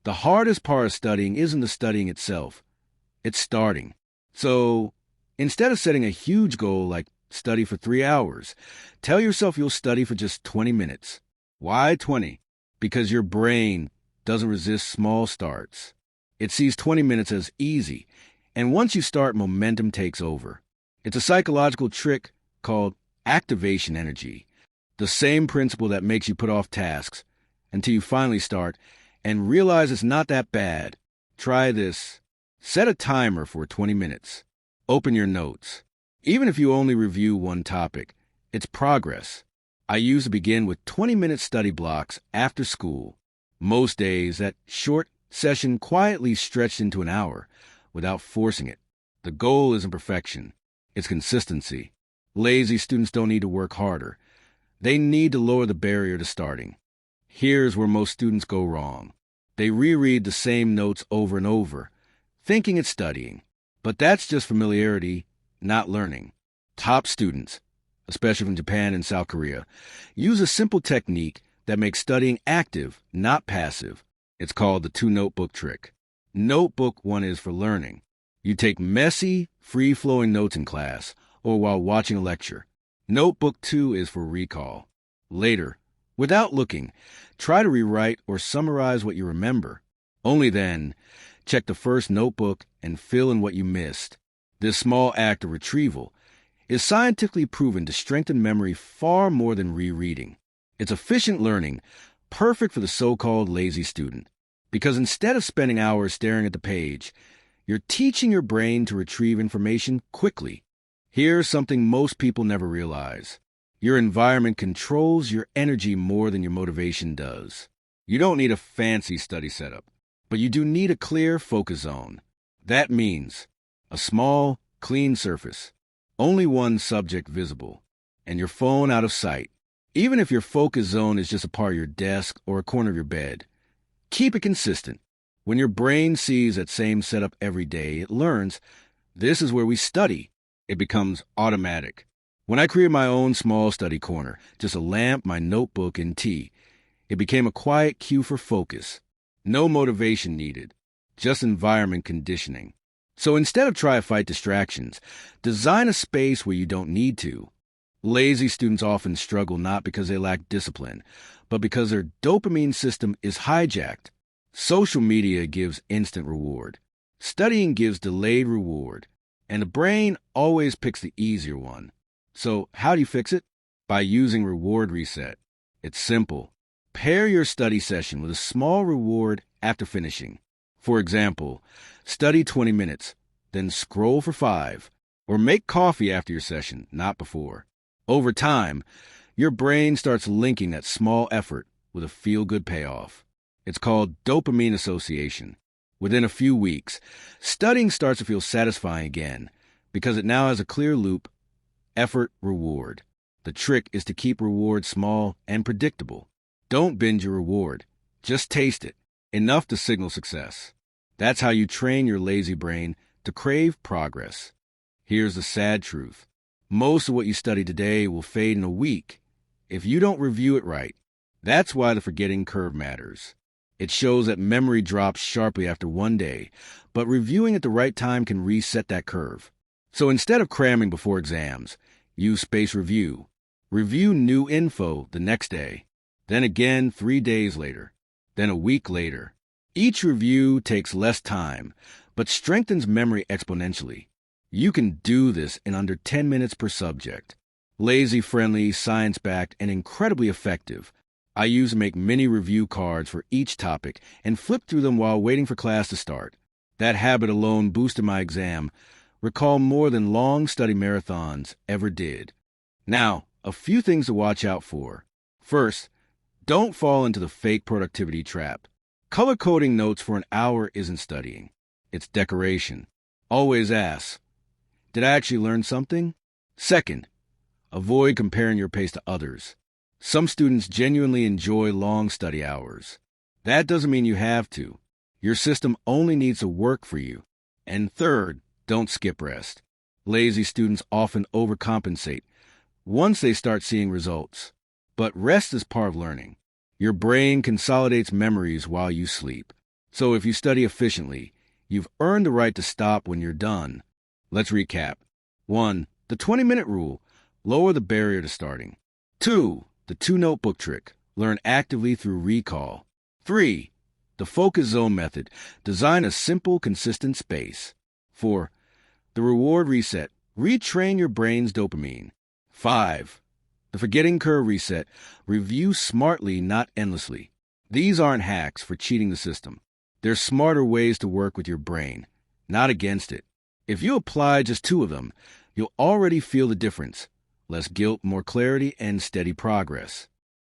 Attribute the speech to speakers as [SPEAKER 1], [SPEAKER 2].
[SPEAKER 1] The hardest part of studying isn't the studying itself, it's starting. So instead of setting a huge goal like study for 3 hours, tell yourself you'll study for just 20 minutes. Why 20? Because your brain doesn't resist small starts. It sees 20 minutes as easy, and once you start, momentum takes over. It's a psychological trick called activation energy, the same principle that makes you put off tasks until you finally start and realize it's not that bad. Try this. Set a timer for 20 minutes. Open your notes. Even if you only review one topic, it's progress. I used to begin with 20-minute study blocks after school. Most days, that short session quietly stretched into an hour without forcing it. The goal isn't perfection. It's consistency. Lazy students don't need to work harder. They need to lower the barrier to starting. Here's where most students go wrong. They reread the same notes over and over, thinking it's studying. But that's just familiarity, not learning. Top students, especially from Japan and South Korea, use a simple technique that makes studying active, not passive. It's called the two-notebook trick. Notebook 1 is for learning. You take messy, free-flowing notes in class or while watching a lecture. Notebook 2 is for recall. Later, without looking, try to rewrite or summarize what you remember. Only then, check the first notebook and fill in what you missed. This small act of retrieval is scientifically proven to strengthen memory far more than rereading. It's efficient learning, perfect for the so-called lazy student. Because instead of spending hours staring at the page, you're teaching your brain to retrieve information quickly. Here's something most people never realize. Your environment controls your energy more than your motivation does. You don't need a fancy study setup, but you do need a clear focus zone. That means a small, clean surface, only one subject visible, and your phone out of sight. Even if your focus zone is just a part of your desk or a corner of your bed, keep it consistent. When your brain sees that same setup every day, it learns this is where we study. It becomes automatic. When I created my own small study corner, just a lamp, my notebook, and tea, it became a quiet cue for focus. No motivation needed, just environment conditioning. So instead of trying to fight distractions, design a space where you don't need to. Lazy students often struggle not because they lack discipline, but because their dopamine system is hijacked. Social media gives instant reward. Studying gives delayed reward. And the brain always picks the easier one. So how do you fix it? By using reward reset. It's simple. Pair your study session with a small reward after finishing. For example, study 20 minutes, then scroll for 5, or make coffee after your session, not before. Over time, your brain starts linking that small effort with a feel-good payoff. It's called dopamine association. Within a few weeks, studying starts to feel satisfying again because it now has a clear loop, effort, reward. The trick is to keep reward small and predictable. Don't binge your reward. Just taste it, enough to signal success. That's how you train your lazy brain to crave progress. Here's the sad truth. Most of what you study today will fade in a week if you don't review it right. That's why the forgetting curve matters. It shows that memory drops sharply after one day, but reviewing at the right time can reset that curve. So instead of cramming before exams, use spaced review. Review new info the next day, then again 3 days later, then a week later. Each review takes less time, but strengthens memory exponentially. You can do this in under 10 minutes per subject. Lazy-friendly, science-backed, and incredibly effective. I use to make mini review cards for each topic and flip through them while waiting for class to start. That habit alone boosted my exam recall more than long study marathons ever did. Now, a few things to watch out for. First, don't fall into the fake productivity trap. Color coding notes for an hour isn't studying. It's decoration. Always ask, did I actually learn something? Second, avoid comparing your pace to others. Some students genuinely enjoy long study hours. That doesn't mean you have to. Your system only needs to work for you. And third, don't skip rest. Lazy students often overcompensate once they start seeing results. But rest is part of learning. Your brain consolidates memories while you sleep. So if you study efficiently, you've earned the right to stop when you're done. Let's recap. 1. The 20-minute rule. Lower the barrier to starting. 2. The 2-notebook trick. Learn actively through recall. 3. The focus zone method. Design a simple, consistent space. 4. The reward reset. Retrain your brain's dopamine. 5. The forgetting curve reset. Review smartly, not endlessly. These aren't hacks for cheating the system. They're smarter ways to work with your brain, not against it. If you apply just 2 of them, you'll already feel the difference. Less guilt, more clarity, and steady progress.